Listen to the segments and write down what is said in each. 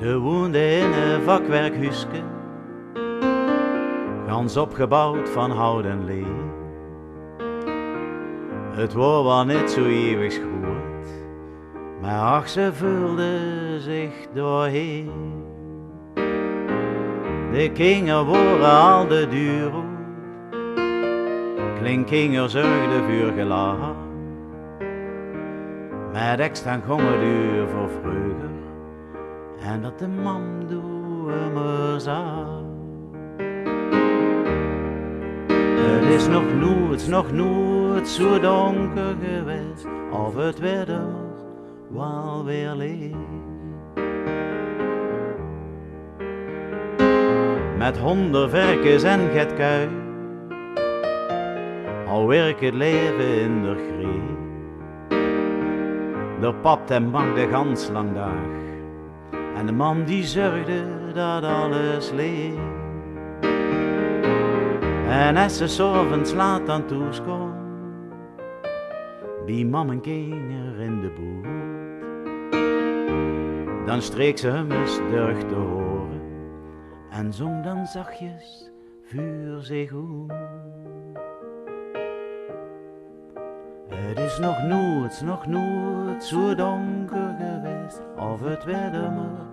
Ze woonde in een vakwerkhuisje, gans opgebouwd van hout en leer. Het woord was niet zo eeuwig groot, maar ach, ze vulde zich doorheen. De kinderen waren al de duur, klinkinger zorgde voor gelaag. Met extra gongen duur voor vreugde, en dat de man doe me zag. Het is nog nooit zo donker geweest, of het werd er wel weer licht. Met honden, verkens en getkui, al werkt het leven in de gree. De papt en bang de gans lang dag, en de man die zorgde dat alles leeg. En als ze 's avonds laat aan toes kwam, bij mam en kinder in de boot, dan streek ze hem eens durch de horen en zong dan zachtjes voor zich oer. Het is nog nooit zo donker geweest, of het werd er maar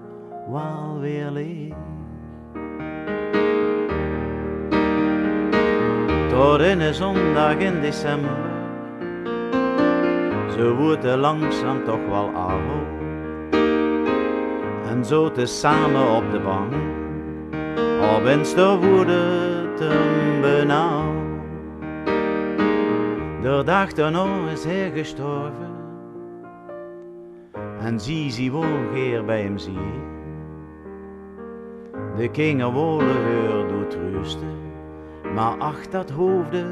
wel weer licht. Tot in een zondag in december, ze woorden langzaam toch wel oud. En zo te samen op de bank, op de woede te benauwd. De dag daarna is hij gestorven, en zie woongeer bij hem zie. De kinder wilde haar doet rusten, maar ach, dat hoefde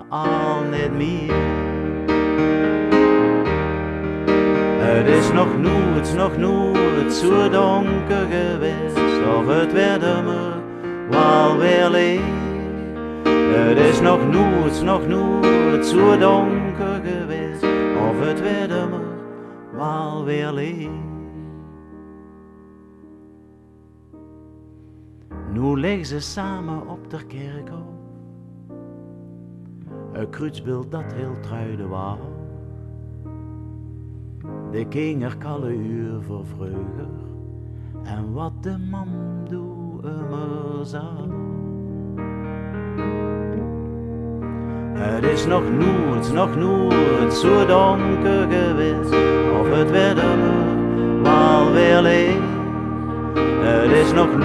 al niet meer. Het is nog nooit zo donker geweest, of het werd er maar wel weer licht. Het is nog nooit zo donker geweest, of het werd er maar wel weer licht. Nu liggen ze samen op de kerkhof, een kruisbeeld dat heel truide was. De kinder kalle uur voor vreugde, en wat de man doe immer zag. Het is nog nooit zo donker geweest, of het werd er wel weer licht. Het is nog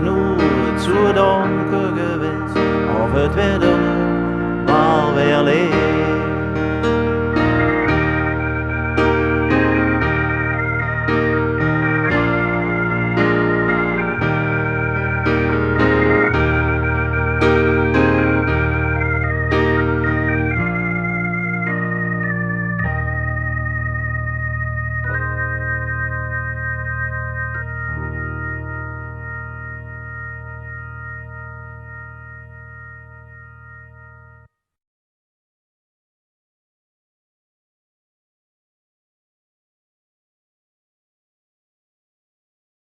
nooit zo donker geweest, of het werd er wel weer licht.